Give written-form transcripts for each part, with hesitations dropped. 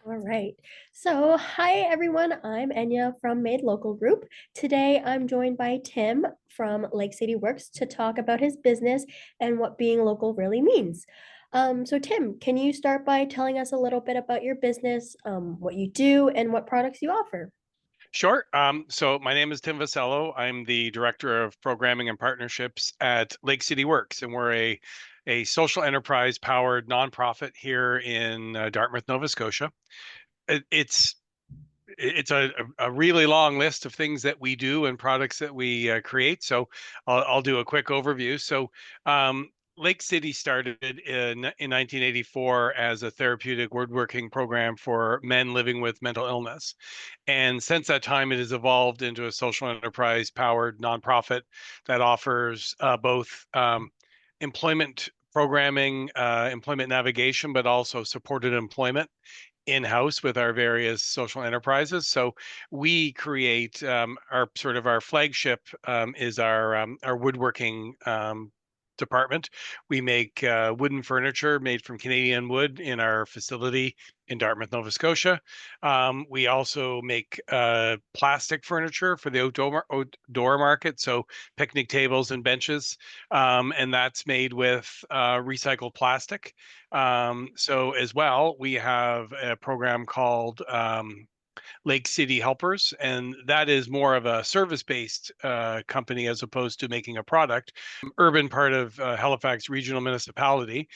All right. So, hi everyone. I'm Enya from Made Local Group. Today, I'm joined by Tim from LakeCity Works to talk about his business and what being local really means. So, Tim, can you start by telling us a little bit about your business, what you do, and what products you offer? Sure. So my name is Tim Vasello. I'm the director of programming and partnerships at LakeCity Works, and we're a social enterprise powered nonprofit here in Dartmouth, Nova Scotia. It's a really long list of things that we do and products that we create. So I'll do a quick overview. So Lake City started in 1984 as a therapeutic woodworking program for men living with mental illness. And since that time, it has evolved into a social enterprise powered nonprofit that offers both employment programming, employment navigation, but also supported employment in-house with our various social enterprises. So we create our flagship is our woodworking department. We make wooden furniture made from Canadian wood in our facility in Dartmouth, Nova Scotia. We also make plastic furniture for the outdoor market, so picnic tables and benches, and that's made with recycled plastic. So as well, we have a program called Lake City Helpers, and that is more of a service-based company as opposed to making a product. Urban part of Halifax Regional Municipality,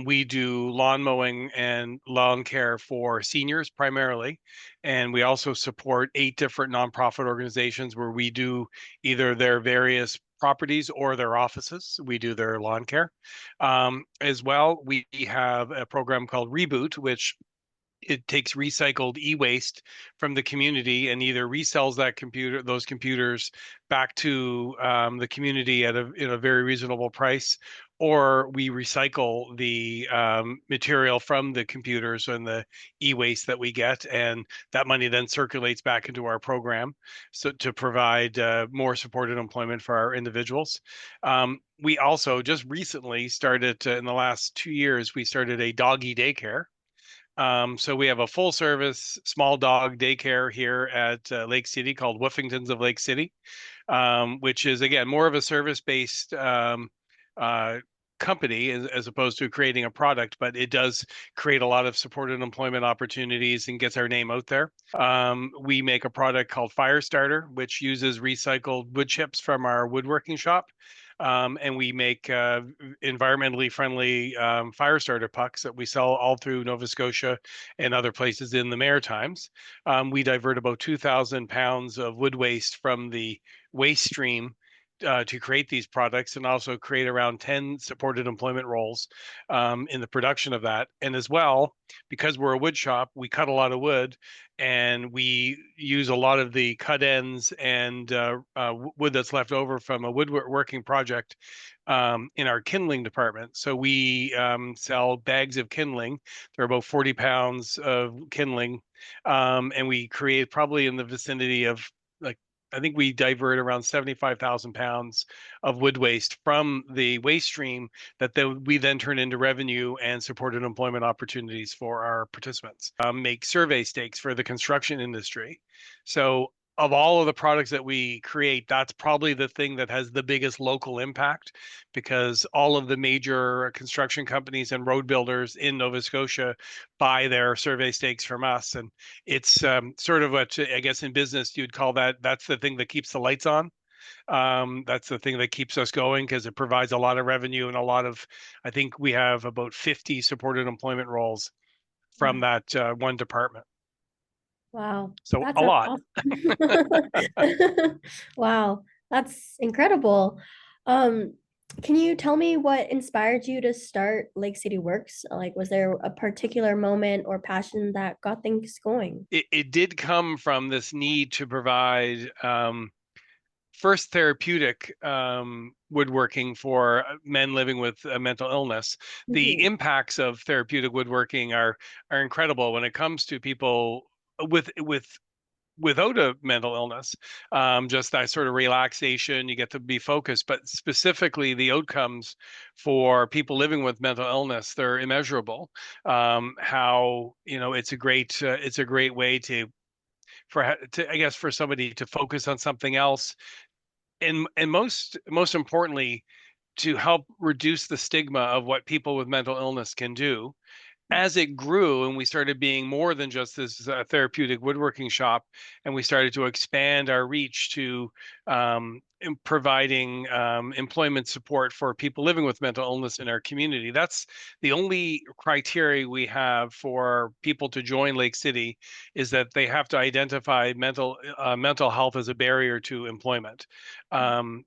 we do lawn mowing and lawn care for seniors primarily, and we also support 8 different nonprofit organizations where we do either their various properties or their offices. We do their lawn care. As well, we have a program called Reboot, which it takes recycled e-waste from the community and either resells those computers back to the community at a very reasonable price, or we recycle the material from the computers and the e-waste that we get, and that money then circulates back into our program, so to provide more supported employment for our individuals. We also just recently started in the last 2 years, we started a doggy daycare. So we have a full service small dog daycare here at Lake City called Woofingtons of Lake City, which is again more of a service based uh, company as opposed to creating a product, but it does create a lot of supported employment opportunities and gets our name out there. We make a product called Firestarter, which uses recycled wood chips from our woodworking shop. And we make environmentally friendly fire starter pucks that we sell all through Nova Scotia and other places in the Maritimes. We divert about 2,000 pounds of wood waste from the waste stream to create these products, and also create around 10 supported employment roles in the production of that. And as well, because we're a wood shop, we cut a lot of wood, and we use a lot of the cut ends and wood that's left over from a woodworking project in our kindling department. So we sell bags of kindling. They're about 40 pounds of kindling, and we create probably in the vicinity of, like, I think we divert around 75,000 pounds of wood waste from the waste stream that we then turn into revenue and supported employment opportunities for our participants. Make survey stakes for the construction industry. So of all of the products that we create, that's probably the thing that has the biggest local impact, because all of the major construction companies and road builders in Nova Scotia buy their survey stakes from us. And it's sort of what I guess in business you'd call that's the thing that keeps the lights on. That's the thing that keeps us going because it provides a lot of revenue and a lot of, I think we have about 50 supported employment roles from that one department. Wow, So that a sounds lot. awesome. Wow, that's incredible. Um, can you tell me what inspired you to start Lake City Works? Like, was there a particular moment or passion that got things going? It did come from this need to provide first therapeutic woodworking for men living with mental illness. The Mhm. impacts of therapeutic woodworking are incredible when it comes to people with without a mental illness. Just that sort of relaxation, you get to be focused, but specifically the outcomes for people living with mental illness, they're immeasurable. How, it's a great way to, I guess, for somebody to focus on something else, and most importantly, to help reduce the stigma of what people with mental illness can do. As it grew and we started being more than just this therapeutic woodworking shop, and we started to expand our reach to providing employment support for people living with mental illness in our community. That's the only criteria we have for people to join Lake City, is that they have to identify mental health as a barrier to employment.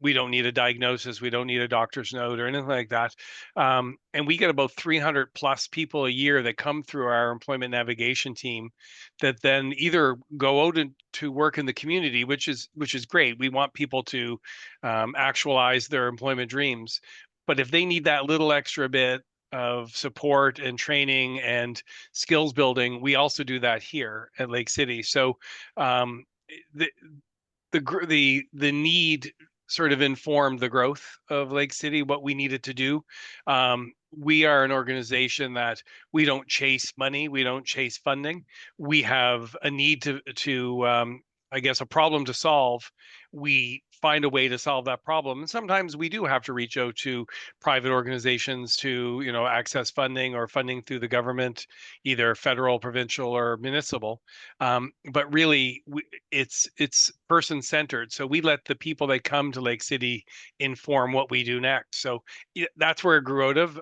We don't need a diagnosis, we don't need a doctor's note or anything like that. And we get about 300 plus people a year that come through our employment navigation team, that then either go out to work in the community, which is great. We want people to actualize their employment dreams. But if they need that little extra bit of support and training and skills building, we also do that here at Lake City. So um, the, the need sort of informed the growth of Lake City, what we needed to do. We are an organization that we don't chase money, we don't chase funding. We have a need to I guess, a problem to solve. We find a way to solve that problem, and sometimes we do have to reach out to private organizations to, access funding or funding through the government, either federal, provincial, or municipal. But really, it's person centered. So we let the people that come to Lake City inform what we do next. So that's where it grew out of.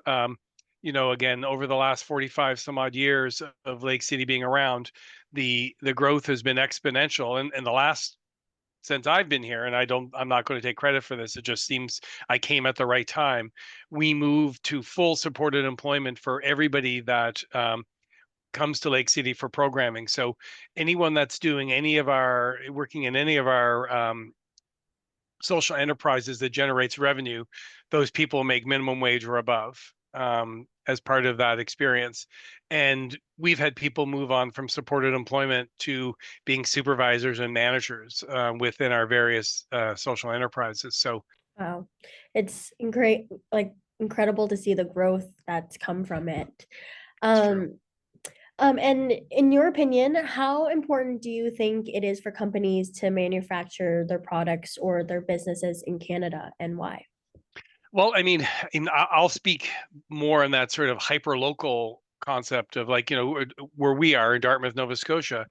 Again, over the last 45 some odd years of Lake City being around, the growth has been exponential. And the last, since I've been here, and I'm not going to take credit for this, it just seems I came at the right time. We moved to full supported employment for everybody that comes to Lake City for programming. So anyone that's working in any of our social enterprises that generates revenue, those people make minimum wage or above, as part of that experience. And we've had people move on from supported employment to being supervisors and managers within our various social enterprises. So Wow. It's great, like incredible to see the growth that's come from it. it's true. Um, and in your opinion, how important do you think it is for companies to manufacture their products or their businesses in Canada, and why? Well, I mean, I'll speak more on that sort of hyper local concept of, like, where we are in Dartmouth, Nova Scotia.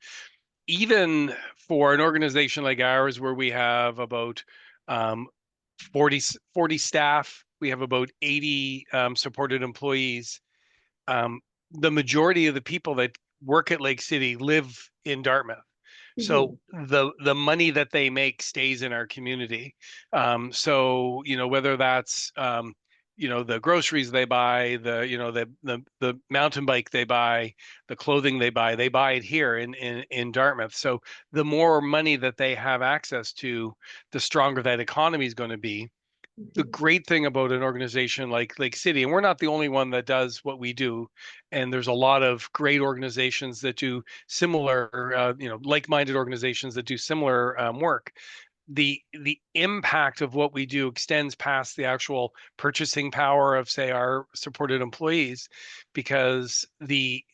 Even for an organization like ours, where we have about um, 40 staff, we have about 80 supported employees. um, the majority of the people that work at Lake City live in Dartmouth. So Mhm. the money that they make stays in our community. So, whether that's the groceries they buy, the mountain bike they buy, the clothing they buy it here in Dartmouth. So the more money that they have access to, the stronger that economy is going to be. The Mhm. great thing about an organization like Lake City, and we're not the only one that does what we do, and there's a lot of great organizations that do similar, like-minded organizations that do similar work. The impact of what we do extends past the actual purchasing power of, say, our supported employees, because the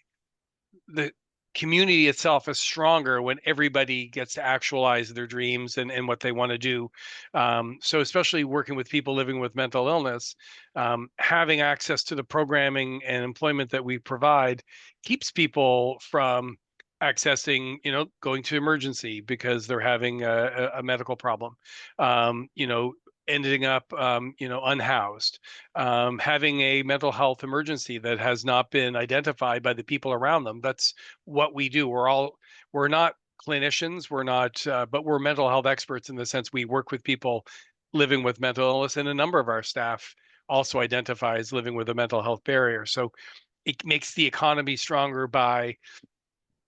community itself is stronger when everybody gets to actualize their dreams and what they want to do. So especially working with people living with mental illness, having access to the programming and employment that we provide keeps people from accessing, going to emergency because they're having a medical problem, ending up, unhoused, having a mental health emergency that has not been identified by the people around them. That's what we do. We're not clinicians, we're not, but we're mental health experts, in the sense we work with people living with mental illness, and a number of our staff also identifies living with a mental health barrier. So it makes the economy stronger by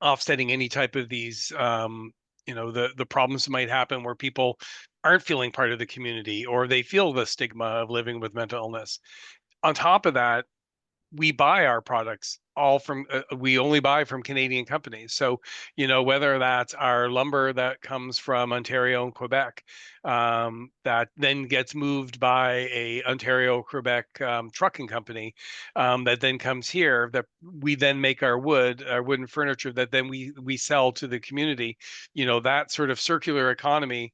offsetting any type of these, the problems that might happen where people aren't feeling part of the community, or they feel the stigma of living with mental illness. On top of that, we buy our products all from we only buy from Canadian companies. So, whether that's our lumber that comes from Ontario and Quebec, that then gets moved by a Ontario Quebec trucking company, that then comes here, that we then make our wooden furniture that then we sell to the community. That sort of circular economy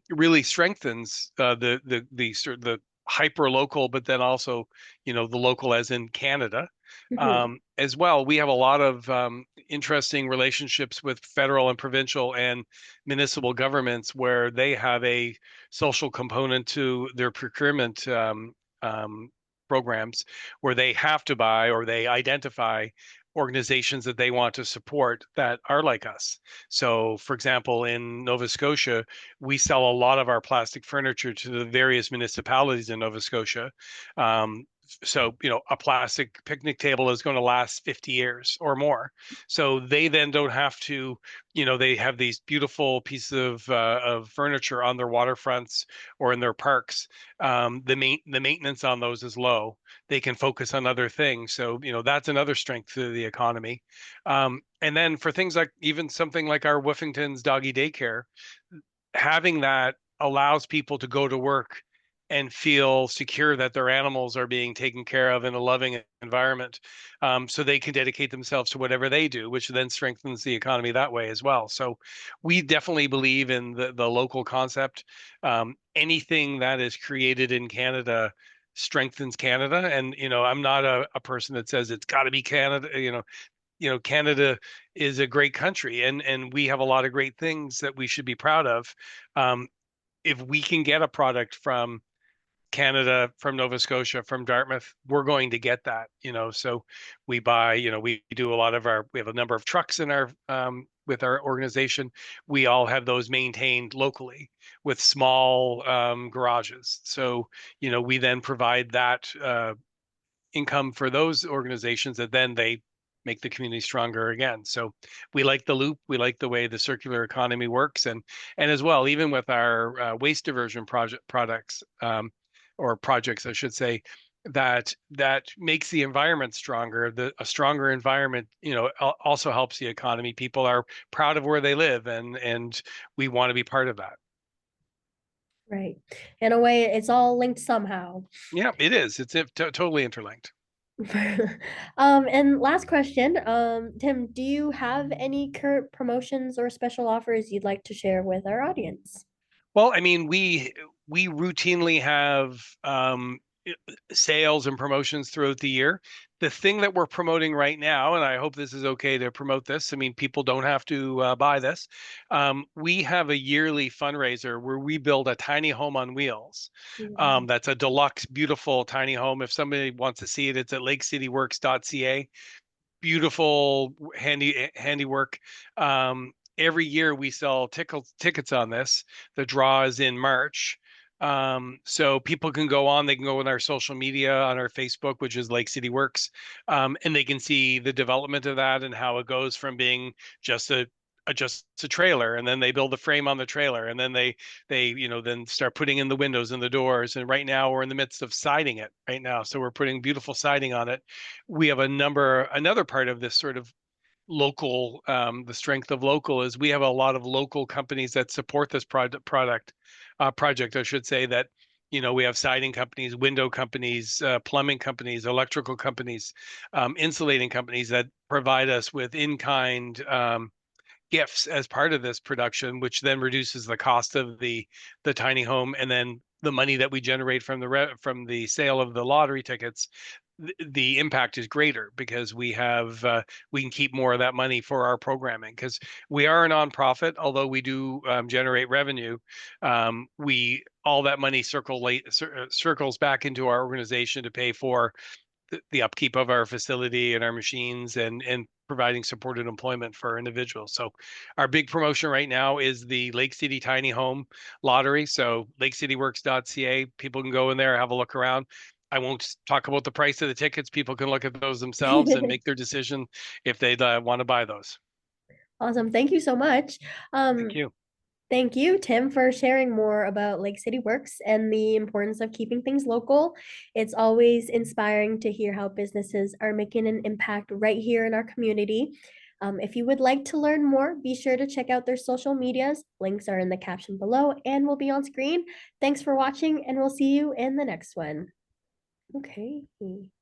really strengthens the hyper local, but then also the local as in Canada. Mhm. As well, we have a lot of interesting relationships with federal and provincial and municipal governments where they have a social component to their procurement um, programs, where they have to buy or they identify organizations that they want to support that are like us. So, for example, in Nova Scotia, we sell a lot of our plastic furniture to the various municipalities in Nova Scotia. So, a plastic picnic table is going to last 50 years or more. So they then don't have to, they have these beautiful pieces of furniture on their waterfronts or in their parks. The maintenance on those is low. They can focus on other things. So, that's another strength to the economy. And then for things like even something like our Woofington's doggy daycare, having that allows people to go to work and feel secure that their animals are being taken care of in a loving environment, so they can dedicate themselves to whatever they do, which then strengthens the economy that way as well. So we definitely believe in the local concept. Anything that is created in Canada strengthens Canada. And, I'm not a person that says it's got to be Canada. Canada is a great country, and we have a lot of great things that we should be proud of. Um, if we can get a product from Canada, from Nova Scotia, from Dartmouth, we're going to get that. So we buy. We do a lot of our. We have a number of trucks in our with our organization. We all have those maintained locally with small garages. So we then provide that income for those organizations that then they make the community stronger again. So we like the loop. We like the way the circular economy works, and as well, even with our waste diversion products, or projects, I should say, that makes the environment stronger. A stronger environment, also helps the economy. People are proud of where they live, and we want to be part of that. Right. In a way, it's all linked somehow. Yeah, it is. It's totally interlinked. And last question, Tim, do you have any current promotions or special offers you'd like to share with our audience? Well, I mean, we routinely have sales and promotions throughout the year. The thing that we're promoting right now, and I hope this is okay to promote this. I mean, people don't have to buy this. We have a yearly fundraiser where we build a tiny home on wheels. Wow. That's a deluxe, beautiful tiny home. If somebody wants to see it, it's at lakecityworks.ca. Beautiful handiwork. Every year we sell tickets on this. The draw is in March. So people can go on, they can go on our social media, on our Facebook, which is Lake City Works, and they can see the development of that and how it goes from being just a trailer, and then they build the frame on the trailer, and then they then start putting in the windows and the doors. And right now we're in the midst of siding it right now, so we're putting beautiful siding on it. We have another part of this sort of local, the strength of local is we have a lot of local companies that support this project, I should say. That we have siding companies, window companies, plumbing companies, electrical companies, insulating companies that provide us with in-kind gifts as part of this production, which then reduces the cost of the tiny home, and then the money that we generate from from the sale of the lottery tickets. The impact is greater because we can keep more of that money for our programming, because we are a nonprofit. Although we do generate revenue, we all that money circles back into our organization to pay for the upkeep of our facility and our machines, and providing supported employment for individuals. So our big promotion right now is the Lake City Tiny Home Lottery. So lakecityworks.ca, people can go in there, have a look around. I won't talk about the price of the tickets. People can look at those themselves and make their decision if they want to buy those. Awesome. Thank you so much. Thank Um, you. Thank you, Tim, for sharing more about Lake City Works and the importance of keeping things local. It's always inspiring to hear how businesses are making an impact right here in our community. If you would like to learn more, be sure to check out their social medias. Links are in the caption below and will be on screen. Thanks for watching, and we'll see you in the next one. Okay.